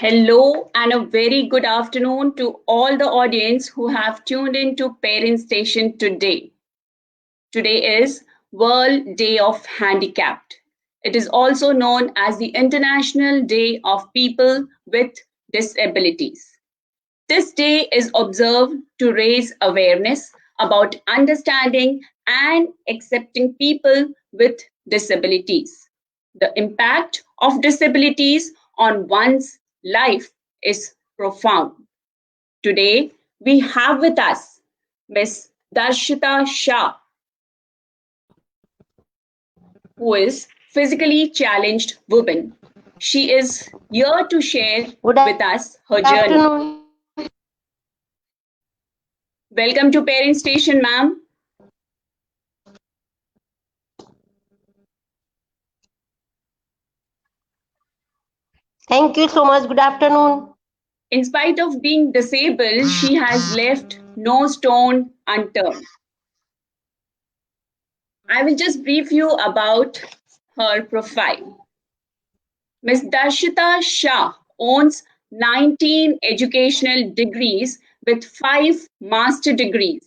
Hello and a very good afternoon to all the audience who have tuned in to Parent Station today. Today is World Day of Handicapped. It is also known as the International Day of People with Disabilities. This day is observed to raise awareness about understanding and accepting people with disabilities. The impact of disabilities on one's life is profound. Today, we have with us Ms. Darshita Shah, who is physically challenged woman. She is here to share Good with us her journey. afternoon. Welcome to Parent Station, ma'am. Thank you so much. Good afternoon. In spite of being disabled, she has left no stone unturned. I will just brief you about her profile. Ms. Darshita Shah owns 19 educational degrees with 5 master degrees: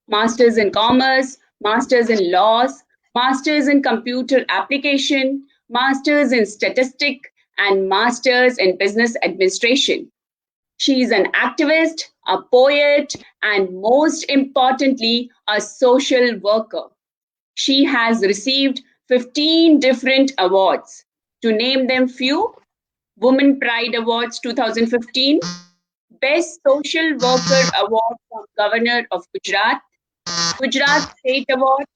Masters in Commerce, Masters in Laws, Masters in Computer Application, Masters in Statistics, and Masters in Business Administration. She is an activist, a poet, and most importantly, a social worker. She has received 15 different awards. To name them few: Women Pride Awards 2015, Best Social Worker Award from Governor of Gujarat, Gujarat State Award.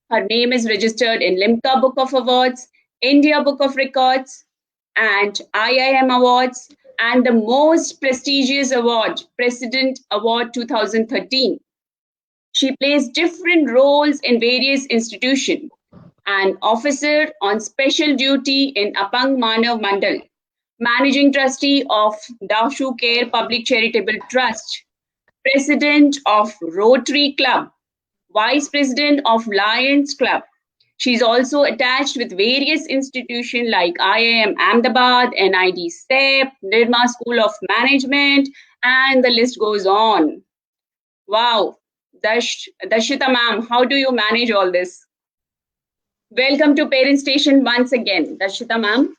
Her name is registered in Limca Book of Awards, India Book of Records, and IIM Awards, and the most prestigious award, President Award 2013. She plays different roles in various institutions: an officer on special duty in Apang Manav Mandal, managing trustee of Dashu Care Public Charitable Trust, president of Rotary Club, vice president of Lions Club. She's also attached with various institutions like IIM Ahmedabad, NID STEP, Nirma School of Management, and the list goes on. Wow, Darshita ma'am, how do you manage all this? Welcome to Parent Station once again, Darshita ma'am.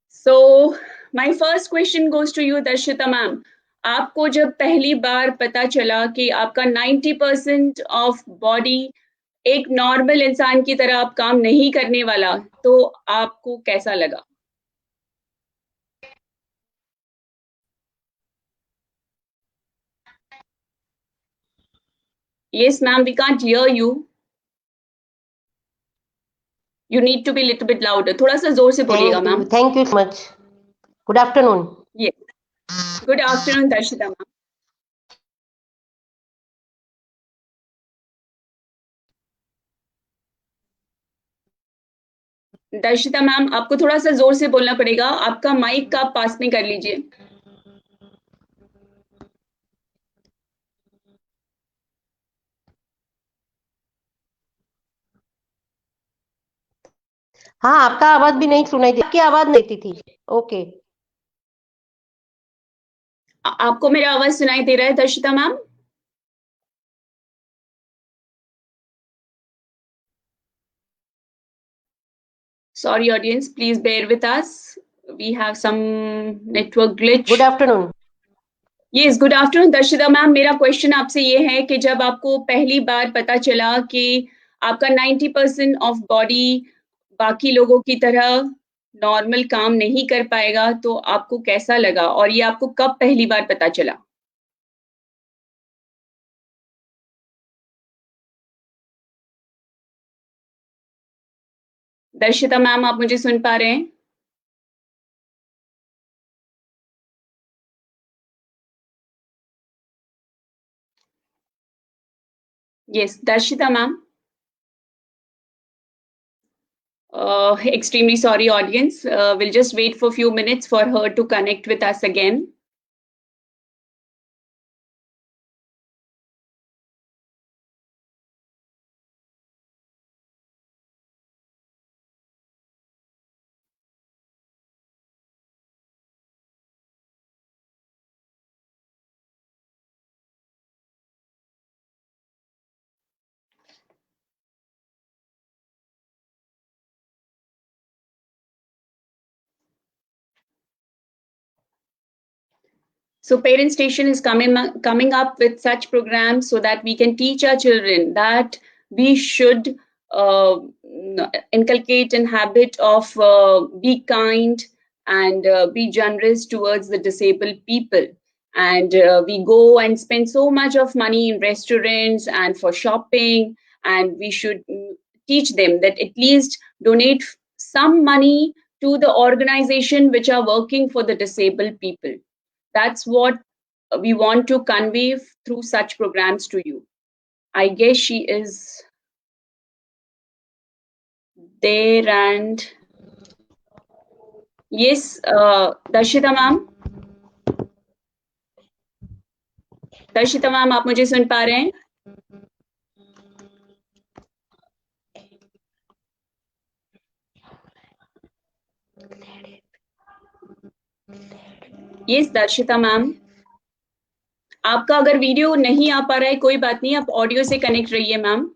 So, my first question goes to you, Darshita ma'am. आपको जब पहली बार पता चला कि आपका 90% of body एक normal इंसान की तरह आप काम नहीं करने वाला, तो आपको कैसा लगा? Yes, ma'am, we can't hear you. You need to be a little bit louder. थोड़ा सा जोर से बोलिएगा, Thank you. ma'am. Thank you so much. Good afternoon. Yes. Good afternoon, Darshita ma'am. Darshita ma'am, आपको थोड़ा सा जोर से बोलना पड़ेगा। आपका माइक का पास में कर लीजिए। हाँ, आपका आवाज भी नहीं सुनाई दी, आपकी आवाज नहीं थी। ओके। आपको मेरा आवाज सुनाई दे रहा है दर्शिता ma'am? Sorry audience, please bear with us. We have some network glitch. Good afternoon. Yes, good afternoon Darshita ma'am. मेरा क्वेश्चन आपसे ये है कि जब आपको पहली बार पता चला कि आपका 90% ऑफ बॉडी बाकी लोगों की तरह नॉर्मल काम नहीं कर पाएगा, तो आपको कैसा लगा? और ये आपको कब पहली बार पता चला? दर्शिता मैम, आप मुझे सुन पा रहे हैं? Yes, Darshita ma'am. Extremely sorry, audience. We'll just wait for a few minutes for her to connect with us again. So Parent Station is coming up with such programs so that we can teach our children that we should inculcate an habit of be kind and be generous towards the disabled people. And we go and spend so much of money in restaurants and for shopping, and we should teach them that at least donate some money to the organization which are working for the disabled people. That's what we want to convey through such programs to you. I guess she is there. And yes, Darshita ma'am. Darshita ma'am, आप मुझे सुन पा रहे हैं? Yes दर्शिता ma'am, आपका अगर video नहीं आ पा रहा है कोई बात नहीं, आप ऑडियो से कनेक्ट रहिए ma'am.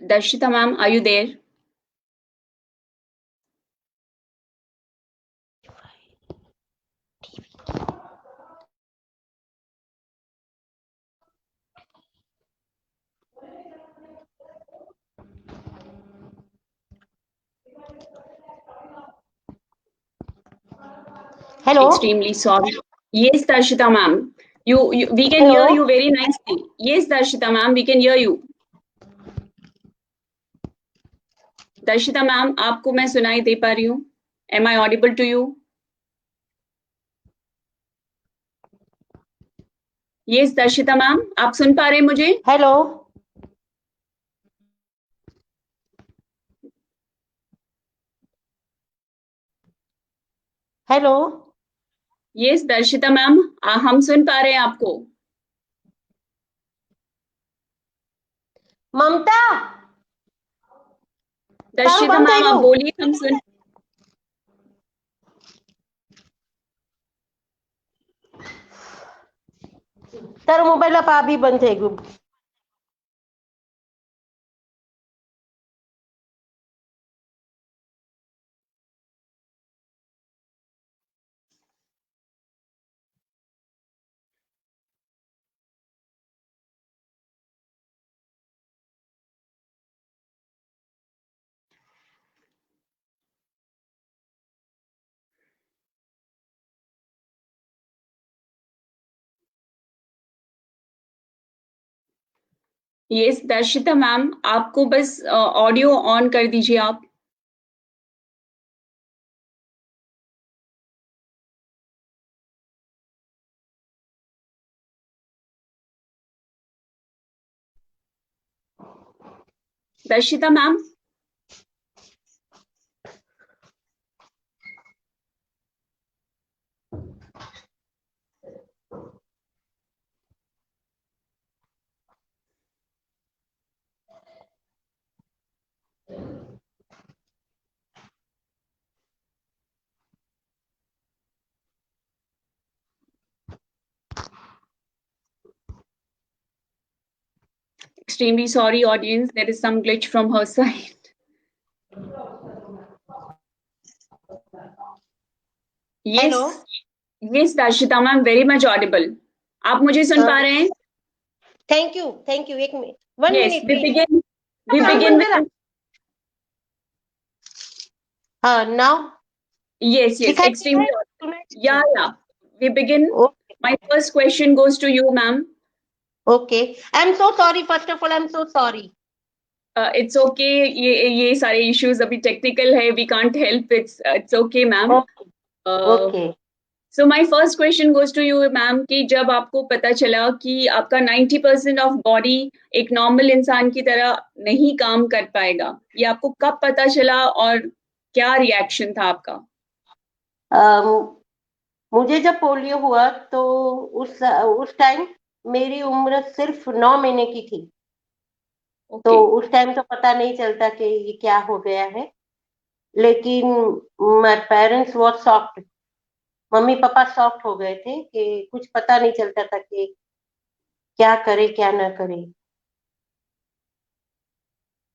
Darshita ma'am, are you there? Hello. Extremely sorry. Yes, Darshita ma'am. We can Hello? hear you very nicely. Yes, Darshita ma'am, we can hear you. Darshita ma'am, आपको मैं सुनाई दे पा रही हूँ? Am I audible to you? Yes, Darshita ma'am, आप सुन पा रहे हैं मुझे? Hello. Hello. Yes, Darshita ma'am, हम सुन पा रहे हैं आपको। ममता, दर्शिता बंद मैम, है आप वो। बोलिए, हम सुन। તારો મોબાઈલ આ બી બંધ થઈ ગયું। यस दर्शिता मैम, आपको बस ऑडियो ऑन कर दीजिए आप। दर्शिता ma'am, extremely sorry audience, there is some glitch from her side. Yes, Hello. yes Darshita ma'am, very much audible. आप मुझे सुन पा रहे हैं? थैंक यू, एक मिनट, 1 Yes, minute we please. begin with now yes, दिखाई extremely दे रहा audible. है? Yeah, we begin. Okay. My first question goes to you ma'am. Okay, I'm so sorry, first of all I'm so sorry. It's okay, ये सारे issues अभी technical है, we can't help, it's okay ma'am. Okay. So my first question goes to you ma'am कि जब आपको पता चला कि आपका 90% ऑफ बॉडी एक नॉर्मल इंसान की तरह नहीं काम कर पाएगा, ये आपको कब पता चला और क्या रिएक्शन था आपका? मुझे जब पोलियो हुआ तो उस टाइम मेरी उम्र सिर्फ 9 महीने की थी। तो ओके। उस टाइम तो पता नहीं चलता कि ये क्या हो गया है, लेकिन my parents was shocked. Mummy papa shocked हो गए थे कि कुछ पता नहीं चलता था कि क्या करे क्या ना करे।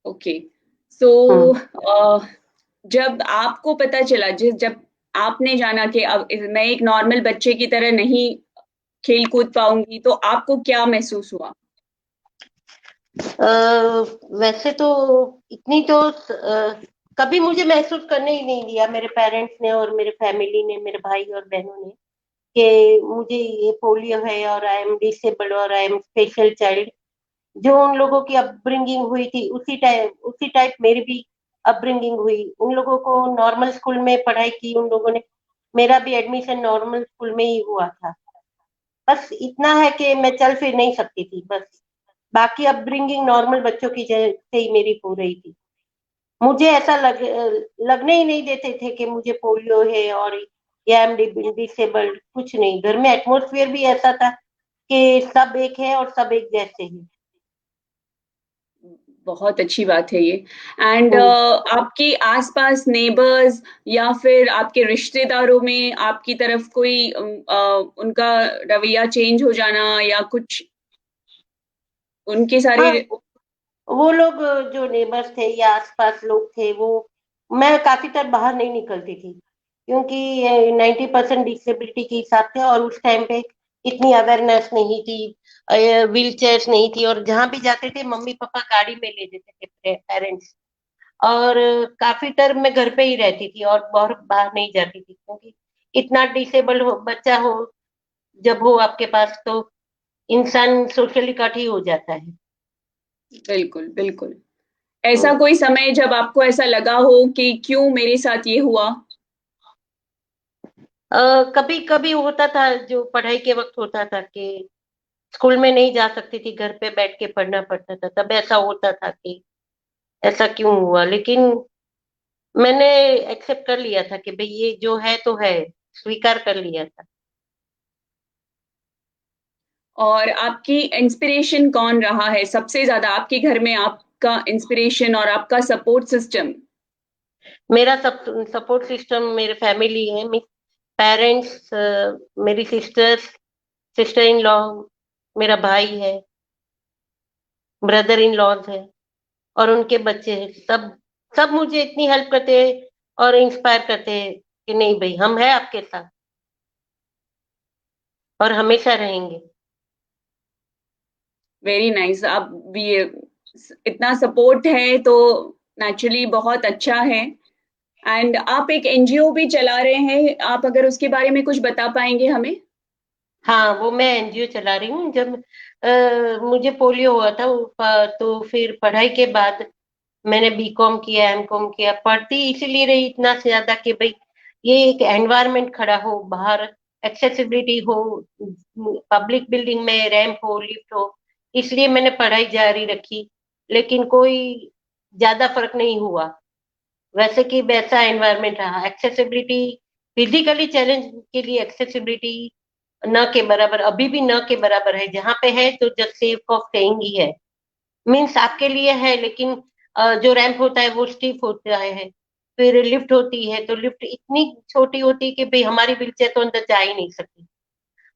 ओके। सो हम्म। जब आपको पता चला, जब आपने जाना कि अब मैं एक नॉर्मल बच्चे की तरह नहीं खेल कूद पाऊंगी, तो आपको क्या महसूस हुआ? वैसे तो इतनी तो कभी मुझे महसूस करने ही नहीं दिया मेरे पेरेंट्स ने और मेरे फैमिली ने, मेरे भाई और बहनों ने, कि मुझे ये पोलियो है और आई एम डिसेबल और आई एम स्पेशल चाइल्ड। जो उन लोगों की अपब्रिंगिंग हुई थी उसी टाइप मेरी भी अपब्रिंगिंग हुई। उन लोगों को नॉर्मल स्कूल में पढ़ाई की उन लोगों ने, मेरा भी एडमिशन नॉर्मल स्कूल में ही हुआ था। बस इतना है कि मैं चल फिर नहीं सकती थी बस। बाकी अपब्रिंगिंग नॉर्मल बच्चों की से ही मेरी हो रही थी। मुझे ऐसा लगने ही नहीं देते थे कि मुझे पोलियो है और या एम डिसेबल्ड, कुछ नहीं। घर में एटमोसफियर भी ऐसा था कि सब एक है और सब एक जैसे हैं। बहुत अच्छी बात है ये। एंड हम्म। आपके आस-पास नेबर्स या फिर आपके रिश्तेदारों में आपकी तरफ कोई उनका रवैया चेंज हो जाना या कुछ उनके सारे। हाँ, वो लोग जो नेबर्स थे या आसपास लोग थे वो, मैं काफी तर बाहर नहीं निकलती थी क्योंकि 90% डिसेबिलिटी के हिसाब से, और उस टाइम पे इतनी अवेयरनेस नहीं थी, व्हील चेयर्स नहीं थी, और जहां भी जाते थे मम्मी पापा गाड़ी में ले देते थे पेरेंट्स। और काफी टाइम मैं घर पे ही रहती थी और बहुत बाहर नहीं जाती थी क्योंकि इतना डिसेबल हो बच्चा हो जब हो आपके पास तो इंसान सोशली कट ही हो जाता है। बिल्कुल, बिल्कुल। ऐसा हम्म। कोई समय जब आपको ऐसा लगा हो कि क्यों मेरे साथ ये हुआ? कभी कभी होता था, जो पढ़ाई के वक्त होता था कि स्कूल में नहीं जा सकती थी, घर पे बैठ के पढ़ना पड़ता था, तब ऐसा होता था कि ऐसा क्यों हुआ। लेकिन मैंने एक्सेप्ट कर लिया था कि भाई ये जो है तो है, स्वीकार कर लिया था। और आपकी इंस्पिरेशन कौन रहा है सबसे ज़्यादा आपके घर में, आपका इंस्पिरेशन और आपका सपोर्ट सिस्टम? मेरा सब सपोर्ट सिस्टम मेरे फैमिली है, मेरे पेरेंट्स, मेरी सिस्टर्स, सिस्टर इन लॉ, मेरा भाई है, ब्रदर इन लॉज है, और उनके बच्चे हैं। सब सब मुझे इतनी हेल्प करते हैं और इंस्पायर करते हैं कि नहीं भाई हम हैं आपके साथ और हमेशा रहेंगे। Very nice. आप भी इतना सपोर्ट है तो नेचुरली बहुत अच्छा है। एंड आप एक एनजीओ भी चला रहे हैं, आप अगर उसके बारे में कुछ बता पाएंगे हमें? हाँ, वो मैं एनजीओ चला रही हूँ। जब मुझे पोलियो हुआ था तो फिर पढ़ाई के बाद मैंने बीकॉम किया, एमकॉम किया। पढ़ती इसीलिए रही इतना से ज्यादा कि भाई ये एक एनवायरनमेंट खड़ा हो बाहर, एक्सेसिबिलिटी हो, पब्लिक बिल्डिंग में रैंप हो, लिफ्ट हो, इसलिए मैंने पढ़ाई जारी रखी। लेकिन कोई ज्यादा फर्क नहीं हुआ, वैसे कि वैसा एनवायरनमेंट रहा। एक्सेसिबिलिटी फिजिकली चैलेंज के लिए एक्सेसिबिलिटी न के बराबर, अभी भी न के बराबर है। जहाँ पे है तो जस्ट सेफ ऑफ स्टेइंग ही है, मीन्स आपके लिए है। लेकिन जो रैंप होता है वो स्टीप होता है, फिर लिफ्ट होती है तो लिफ्ट इतनी छोटी होती है कि भाई हमारी व्हीलचेयर तो अंदर जा ही नहीं सकती।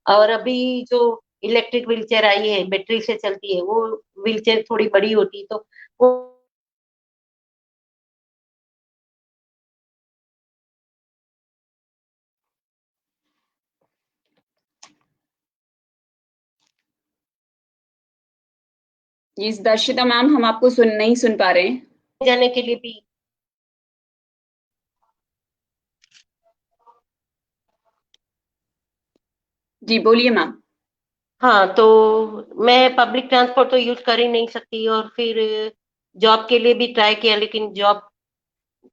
और अभी जो इलेक्ट्रिक व्हीलचेयर आई है, बैटरी से चलती है, वो व्हीलचेयर थोड़ी बड़ी होती है तो वो। जी, दर्शिता मैम, हम आपको नहीं सुन पा रहे हैं। जाने के लिए भी। जी, बोलिए मैम। हाँ, तो मैं पब्लिक ट्रांसपोर्ट तो यूज कर ही नहीं सकती, और फिर जॉब के लिए भी ट्राई किया, लेकिन जॉब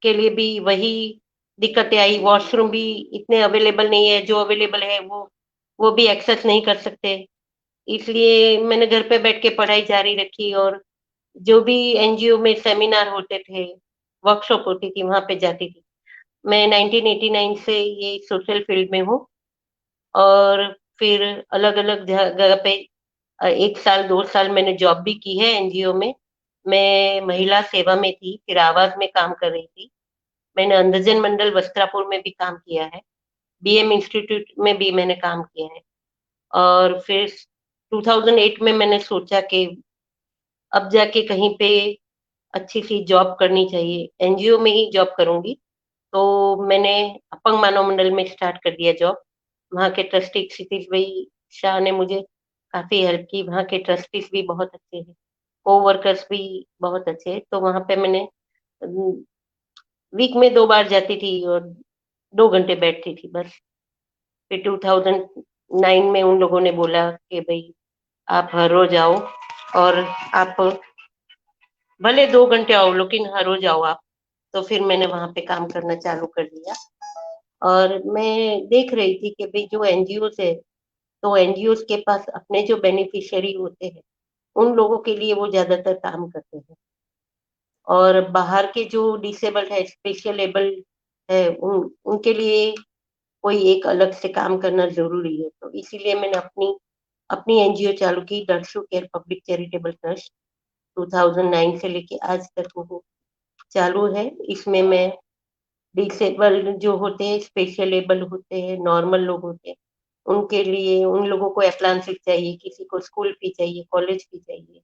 के लिए भी वही दिक्कतें आई। वॉशरूम भी इतने अवेलेबल नहीं है, जो अवेलेबल है वो भी एक्सेस नहीं कर सकते। इसलिए मैंने घर पे बैठ के पढ़ाई जारी रखी, और जो भी एनजीओ में सेमिनार होते थे, वर्कशॉप होती थी, वहां पे जाती थी। मैं 1989 से ये सोशल फील्ड में हूँ। और फिर अलग अलग जगह पे 1 साल 2 साल मैंने जॉब भी की है एनजीओ में। मैं महिला सेवा में थी, फिर आवाज में काम कर रही थी। मैंने अंधजन मंडल वस्त्रापुर में भी काम किया है, बीएम इंस्टीट्यूट में भी मैंने काम किया है। और फिर 2008 में मैंने सोचा कि अब जाके कहीं पे अच्छी सी जॉब करनी चाहिए, एनजीओ में ही जॉब करूंगी। तो मैंने अपंग मानव मंडल में स्टार्ट कर दिया जॉब। वहाँ के ट्रस्टी क्षितिज भाई शाह ने मुझे काफी हेल्प की। वहाँ के ट्रस्टीज भी बहुत अच्छे हैं, को वर्कर्स भी बहुत अच्छे हैं। तो वहाँ पे मैंने वीक में 2 बार जाती थी और 2 घंटे बैठती थी बस। फिर 2009 में उन लोगों ने बोला कि भाई आप हर रोज आओ, और आप भले 2 घंटे आओ लेकिन हर रोज आओ आप। तो फिर मैंने वहां पे काम करना चालू कर दिया। और मैं देख रही थी कि भाई जो एनजीओ है, तो एनजीओ के पास अपने जो बेनिफिशियरी होते हैं उन लोगों के लिए वो ज्यादातर काम करते हैं, और बाहर के जो डिसेबल्ड है, स्पेशल एबल है, उनके लिए कोई एक अलग से काम करना जरूरी है। तो इसीलिए मैंने अपनी अपनी एनजीओ चालू की, Darshu care public charitable trust. 2009 से लेके आज तक वो चालू है। इसमें मैं डिसेबल जो होते हैं, स्पेशल एबल होते हैं, नॉर्मल लोग होते हैं, उनके लिए, उन लोगों को एप्लांसिक चाहिए, किसी को स्कूल फी चाहिए, कॉलेज फी चाहिए,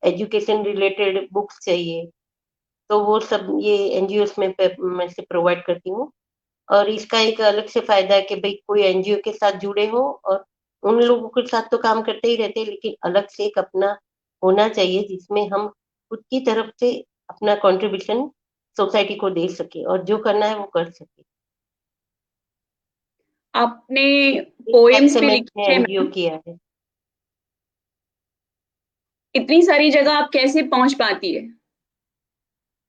एजुकेशन रिलेटेड बुक्स चाहिए, तो वो सब ये एनजीओ में मैं से प्रोवाइड करती हूँ। और इसका एक अलग से फायदा है कि भाई कोई एनजीओ के साथ जुड़े हो, और उन लोगों के साथ तो काम करते ही रहते हैं, लेकिन अलग से एक अपना होना चाहिए जिसमें हम खुद की तरफ से अपना कंट्रीब्यूशन सोसाइटी को दे सके, और जो करना है वो कर सके। आपने इस टाइप पोएम्स से भी मैंने लिखी है एनजीओ मैम। किया है। इतनी सारी जगह आप कैसे पहुंच पाती है?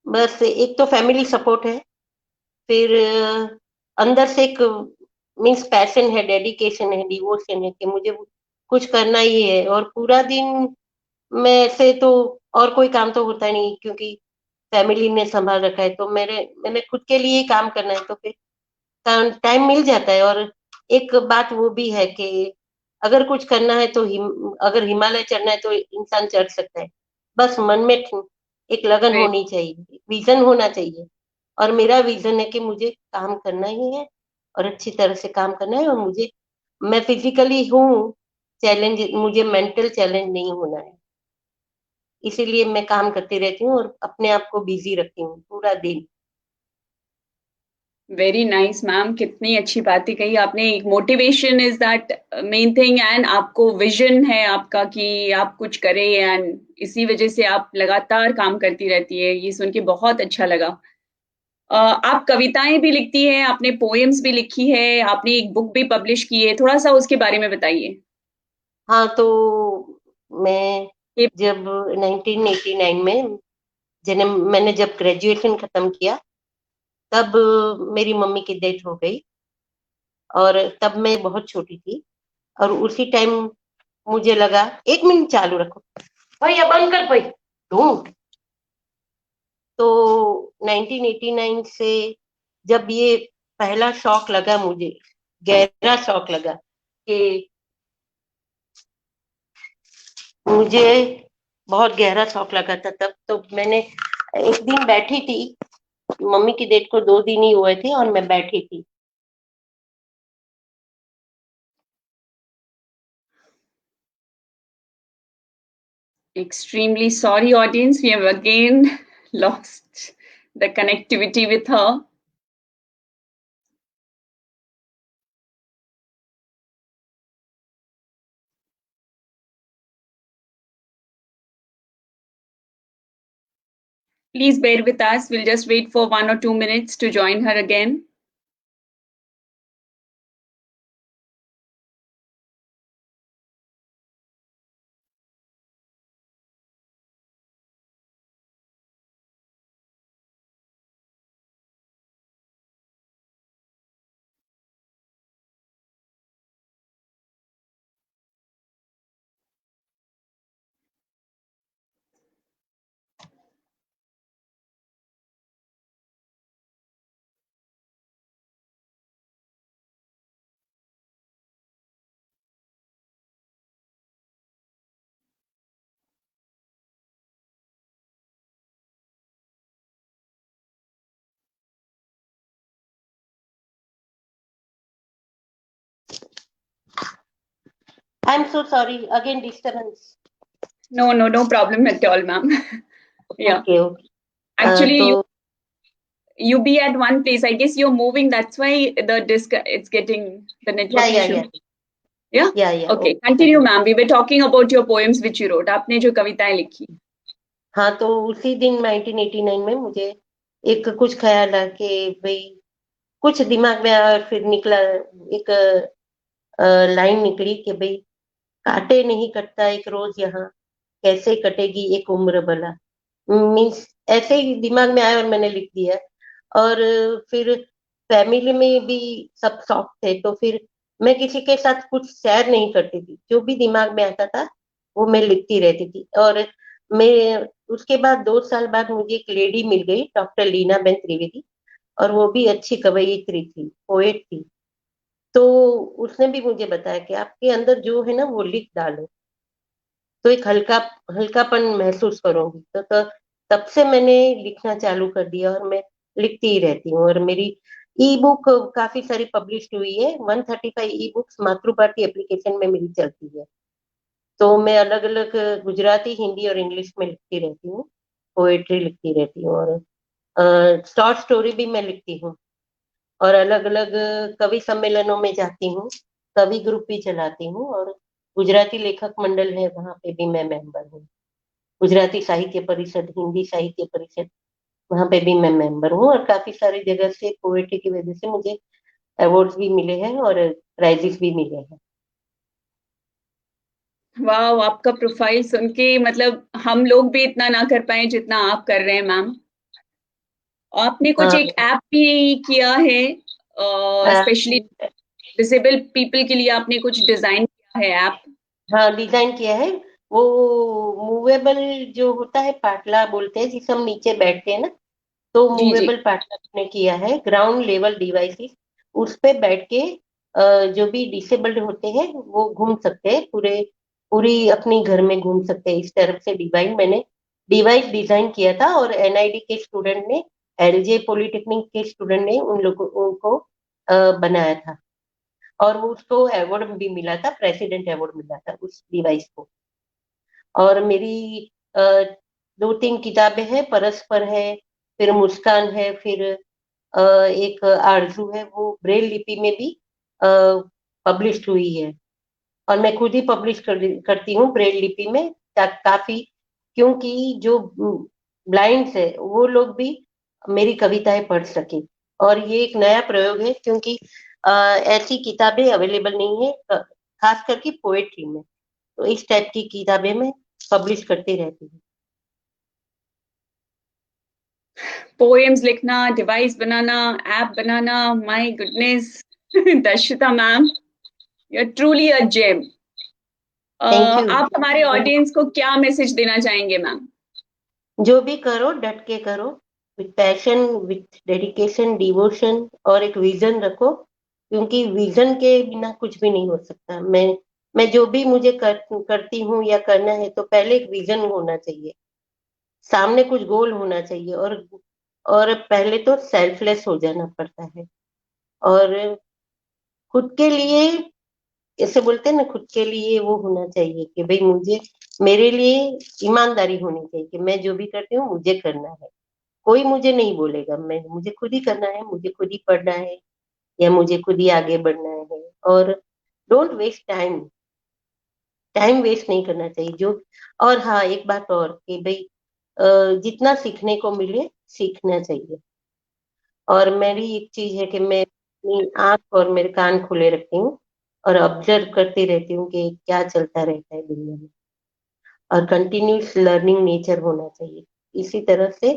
बस एक तो फैमिली सपोर्ट है, फिर अंदर से एक मीन्स पैशन है, डेडिकेशन है, डिवोशन है कि मुझे कुछ करना ही है। और पूरा दिन में से तो और कोई काम तो होता नहीं, क्योंकि फैमिली ने संभाल रखा है, तो मैंने खुद के लिए ही काम करना है, तो फिर टाइम मिल जाता है। और एक बात वो भी है कि अगर कुछ करना है तो अगर हिमालय चढ़ना है तो इंसान चढ़ सकता है। बस मन में एक लगन वेरी होनी चाहिए, विजन होना चाहिए। और मेरा विजन है कि मुझे काम करना ही है, और अच्छी तरह से काम करना है। और मैं फिजिकली हूँ चैलेंज, मुझे मेंटल चैलेंज नहीं होना है। इसीलिए मैं काम करती रहती हूँ और अपने आप को बिजी रखती हूँ पूरा दिन। वेरी नाइस मैम, कितनी अच्छी बातें कही आपने। Motivation is that main thing, and आपको विजन है आपका कि आप कुछ करें, एंड इसी वजह से आप लगातार काम करती रहती है। ये सुन के बहुत अच्छा लगा। आप कविताएं भी लिखती हैं, आपने पोएम्स भी लिखी है, आपने एक बुक भी पब्लिश की है, थोड़ा सा उसके बारे में बताइए। हाँ, तो मैं ये जब 1989 में मैंने जब ग्रेजुएशन खत्म किया, तब मेरी मम्मी की डेथ हो गई। और तब मैं बहुत छोटी थी, और उसी टाइम मुझे लगा, 1 मिनट चालू रखो भैया, बंद कर भाई तू। तो 1989 से जब ये पहला शौक लगा मुझे, गहरा शौक लगा कि मुझे बहुत गहरा शौक लगा था, तब तो मैंने एक दिन बैठी थी, मम्मी की डेट को 2 दिन ही हुए थे, और मैं बैठी थी। extremely sorry audience, we have again lost the connectivity with her. Please bear with us, we'll just wait for 1 or 2 minutes to join her again. I'm so sorry. Again, disturbance. No problem at all, ma'am. Yeah. Okay, okay. Actually, तो you be at one place. I guess you're moving. That's why the it's getting the network या issue. या Yeah. या Okay. Continue, ma'am. We were talking about your poems which you wrote. आपने जो कविताएं लिखी. हाँ, तो उसी दिन 1989 में मुझे एक कुछ ख्याल आ कि भाई कुछ दिमाग में आया और फिर निकला एक लाइन निकली कि भाई काटे नहीं कटता एक रोज यहाँ, कैसे कटेगी एक उम्र भला। मीन्स ऐसे ही दिमाग में आया और मैंने लिख दिया। और फिर फैमिली में भी सब शौक थे, तो फिर मैं किसी के साथ कुछ शेयर नहीं करती थी, जो भी दिमाग में आता था वो मैं लिखती रहती थी। और मैं उसके बाद 2 साल बाद मुझे एक लेडी मिल गई, डॉक्टर लीना बेन त्रिवेदी, और वो भी अच्छी कवयित्री थी, पोएट थी। तो उसने भी मुझे बताया कि आपके अंदर जो है ना वो लिख डालो, तो एक हल्कापन महसूस करूंगी। तब से मैंने लिखना चालू कर दिया और मैं लिखती ही रहती हूँ। और मेरी ई बुक काफी सारी पब्लिश हुई है, 135 ई बुक्स मातृभारती एप्लीकेशन में मेरी चलती है। तो मैं अलग अलग गुजराती, हिंदी और इंग्लिश में लिखती रहती हूँ, पोएट्री लिखती रहती हूँ, और शॉर्ट स्टोरी भी मैं लिखती हूँ। और अलग अलग कवि सम्मेलनों में जाती हूँ, कवि ग्रुप भी चलाती हूँ, और गुजराती लेखक मंडल है वहां पे भी मैं मेंबर हूँ। गुजराती साहित्य परिषद, हिंदी साहित्य परिषद, वहां पे भी मैं मेंबर हूँ। और काफी सारी जगह से पोएट्री की वजह से मुझे अवार्ड्स भी मिले हैं और प्राइजेस भी मिले हैं। वाह, आपका प्रोफाइल सुन के मतलब हम लोग भी इतना ना कर पाए जितना आप कर रहे हैं, मैम। आपने कुछ हाँ एक ऐप भी किया है, हाँ स्पेशली डिसेबल पीपल के लिए आपने कुछ डिजाइन किया है ऐप। हाँ, डिजाइन किया है। वो मूवेबल जो होता है, पाटला बोलते हैं जिसे हम नीचे बैठते हैं ना, तो जी जी। मूवेबल पार्टनर ने किया है। ग्राउंड लेवल डिवाइसेस उस पे बैठ के जो भी डिसेबल्ड होते हैं वो घूम सकते हैं, पूरी अपनी घर में घूम सकते हैं। इस तरफ से डिवाइस डिजाइन किया था, और एनआईडी के स्टूडेंट ने, एलजे पॉलिटेक्निक के स्टूडेंट ने उनको बनाया था। और वो उसको अवार्ड भी मिला था, प्रेसिडेंट अवार्ड मिला था उस डिवाइस को। और मेरी 2-3 किताबें हैं, परस्पर है, फिर मुस्कान है, फिर एक आरजू है, वो ब्रेल लिपि में भी पब्लिश हुई है। और मैं खुद ही पब्लिश करती हूँ ब्रेल लिपि में, काफी, क्योंकि जो ब्लाइंड्स है वो लोग भी मेरी कविताएं पढ़ सके। और ये एक नया प्रयोग है, क्योंकि ऐसी किताबें अवेलेबल नहीं है, खास करके पोएट्री में। तो इस टाइप की किताबें मैं पब्लिश करती रहती हूँ। पोएम्स लिखना, डिवाइस बनाना, ऐप बनाना, my goodness. Darshita ma'am, you are truly a gem. Thank you. आप हमारे ऑडियंस को क्या मैसेज देना चाहेंगे, मैम? जो भी करो डट के करो, with passion, with dedication, devotion, और एक विजन रखो, क्योंकि विजन के बिना कुछ भी नहीं हो सकता। मैं जो भी मुझे करती हूँ या करना है, तो पहले एक विजन होना चाहिए, सामने कुछ गोल होना चाहिए, और पहले तो सेल्फलेस हो जाना पड़ता है। और खुद के लिए, ऐसे बोलते हैं ना, खुद के लिए वो होना चाहिए कि भाई मुझे, मेरे लिए ईमानदारी होनी चाहिए कि मैं जो भी करती हूँ मुझे करना है, कोई मुझे नहीं बोलेगा, मुझे खुद ही करना है, मुझे खुद ही पढ़ना है, या मुझे खुद ही आगे बढ़ना है। और don't waste time, time waste नहीं करना चाहिए जो। और हाँ, एक बात और कि भाई जितना सीखने को मिले सीखना चाहिए। और मेरी एक चीज है कि मैं अपनी आंख और मेरे कान खुले रखती हूँ, और ऑब्जर्व करती रहती हूँ कि क्या चलता रहता है दुनिया में। और कंटिन्यूस लर्निंग नेचर होना चाहिए। इसी तरह से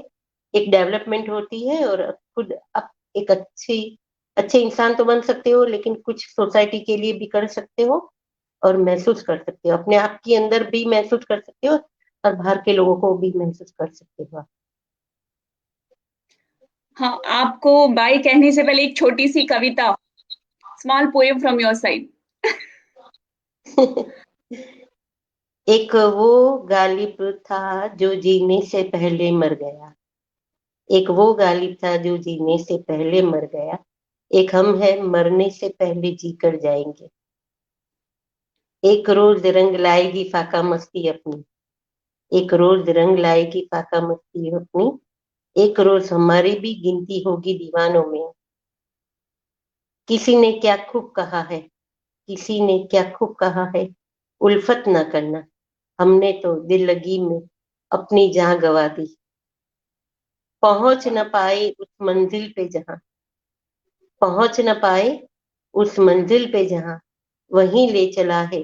एक डेवलपमेंट होती है, और खुद आप एक अच्छे इंसान तो बन सकते हो, लेकिन कुछ सोसाइटी के लिए भी कर सकते हो, और महसूस कर सकते हो, अपने आप के अंदर भी महसूस कर सकते हो, और बाहर के लोगों को भी महसूस कर सकते हो। हाँ, आपको बाय कहने से पहले एक छोटी सी कविता, small poem from your side. एक वो गालिब था जो जीने से पहले मर गया, एक वो गालिब था जो जीने से पहले मर गया, एक हम है मरने से पहले जी कर जाएंगे। एक रोज रंग लाएगी फाका मस्ती अपनी, एक रोज रंग लाएगी फाका मस्ती अपनी, एक रोज हमारी भी गिनती होगी दीवानों में। किसी ने क्या खूब कहा है, किसी ने क्या खूब कहा है, उल्फत न करना, हमने तो दिल लगी में अपनी जान गवा दी। पहुंच न पाए उस मंजिल पे जहां, पहुंच न पाए उस मंजिल पे जहां, वहीं ले चला है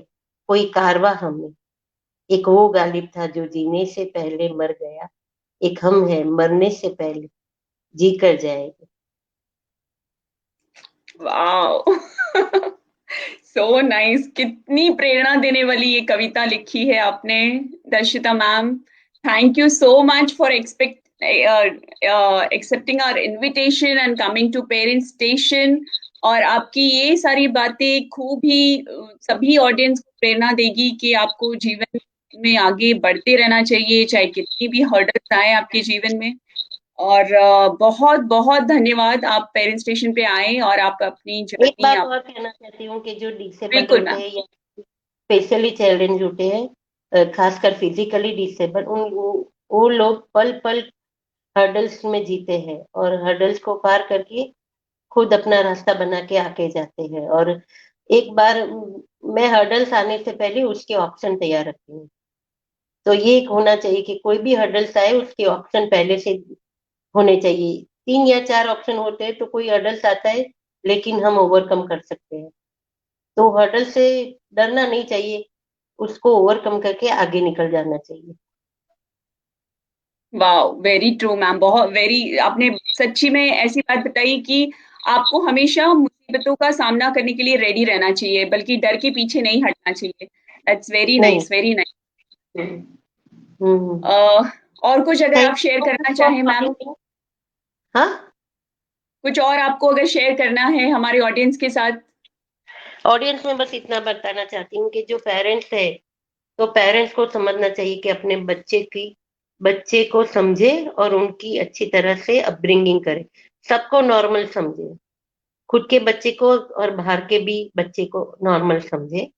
कोई कारवा हमें। एक वो गालिब था जो जीने से पहले मर गया, एक हम है मरने से पहले जी कर जाएगा। Wow, so nice. कितनी प्रेरणा देने वाली ये कविता लिखी है आपने Darshita ma'am. Thank you so much for accepting our invitation and coming to parents station. और आपकी ये सारी बातें खूब ही सभी ऑडियंस को प्रेरणा देगी कि आपको जीवन में आगे बढ़ते रहना चाहिए, चाहे कितनी भी हर्डल्स आए आपके जीवन में। और बहुत बहुत धन्यवाद, आप पेरेंट स्टेशन पे आए और आप अपनी एक जर्नी बात आप। और कहना चाहती हूँ कि जो डिसेबल बिल्कुल होते मैम। हैं या स्पेशली चैलेंज होते हैं, खासकर फिजिकली डिसेबल, उन वो लोग पल पल हर्डल्स में जीते हैं और हर्डल्स को पार करके खुद अपना रास्ता बना के आके जाते हैं। और एक बार मैं हर्डल्स आने से पहले उसके ऑप्शन तैयार रखती हूँ। तो ये एक होना चाहिए कि कोई भी हर्डल्स आए उसके ऑप्शन पहले से होने चाहिए। 3 या 4 ऑप्शन होते हैं तो कोई हर्डल्स आता है लेकिन हम ओवरकम कर सकते हैं। तो हर्डल से डरना नहीं चाहिए, उसको ओवरकम करके आगे निकल जाना चाहिए। Wow, very true ma'am. बहुत वेरी, आपने सच्ची में ऐसी बात बताई कि आपको हमेशा मुसीबतों का सामना करने के लिए रेडी रहना चाहिए, बल्कि डर के पीछे नहीं हटना चाहिए। दैट्स वेरी नहीं। Nice, very nice. Hmm. Hmm. और कुछ अगर थैंक आप शेयर यू करना फॉर चाहें मैम, कॉलिंग मी। हाँ, कुछ और आपको अगर शेयर करना है हमारे ऑडियंस के साथ। ऑडियंस में बस इतना बताना चाहती हूँ कि जो पेरेंट्स है, तो पेरेंट्स को समझना चाहिए कि अपने बच्चे को समझे और उनकी अच्छी तरह से अपब्रिंगिंग करे, सबको नॉर्मल समझे, खुद के बच्चे को और बाहर के भी बच्चे को नॉर्मल समझे।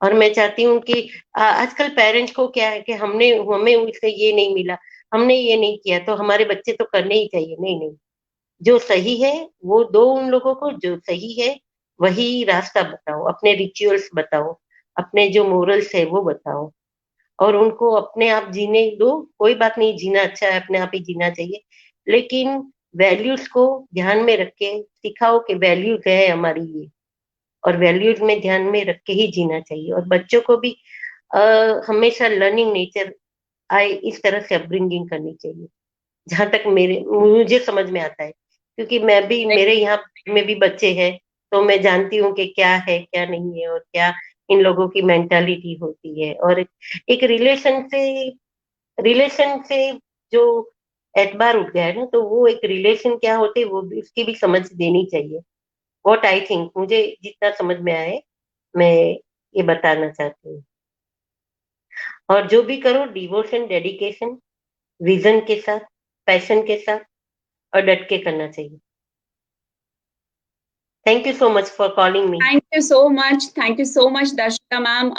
और मैं चाहती हूँ कि आजकल पेरेंट्स को क्या है कि हमने हमें उससे ये नहीं मिला, हमने ये नहीं किया तो हमारे बच्चे तो करने ही चाहिए। नहीं नहीं, जो सही है वो दो उन लोगों को, जो सही है वही रास्ता बताओ, अपने रिचुअल्स बताओ, अपने जो मोरल्स है वो बताओ, और उनको अपने आप जीने दो। कोई बात नहीं, जीना अच्छा है, अपने आप ही जीना चाहिए, लेकिन वैल्यूज को ध्यान में रख के सिखाओ कि वैल्यूज है हमारी ये, और वैल्यूज में ध्यान में रख के ही जीना चाहिए। और बच्चों को भी हमेशा लर्निंग नेचर आए इस तरह से अपब्रिंगिंग करनी चाहिए, जहां तक मेरे मुझे समझ में आता है, क्योंकि मैं भी, मेरे यहाँ में भी बच्चे हैं, तो मैं जानती हूँ कि क्या है क्या नहीं है और क्या इन लोगों की मेंटालिटी होती है। और एक रिलेशन से जो एतबार उठ गया है ना, तो वो एक रिलेशन क्या होते हैं वो भी, उसकी भी समझ देनी चाहिए। व्हाट आई थिंक, मुझे जितना समझ में आए मैं ये बताना चाहती हूँ। और जो भी करो डिवोशन, डेडिकेशन, विजन के साथ, पैशन के साथ, और डट के करना चाहिए। Thank you so much for calling me. Thank you so much Darshita ma'am.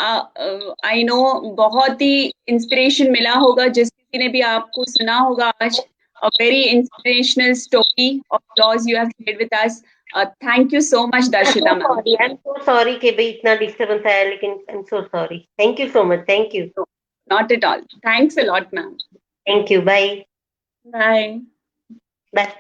I know बहुत ही इंस्पिरेशन मिला होगा जिस किसी ने भी आपको सुना होगा आज। A very inspirational story of yours you have shared with us. Thank you so much Darshita ma'am. I am so sorry कि भाई इतना डिस्टरबेंस आया, लेकिन I am so sorry. Thank you so much, thank you. Not at all, thanks a lot ma'am. Thank you, bye. Bye. Bye.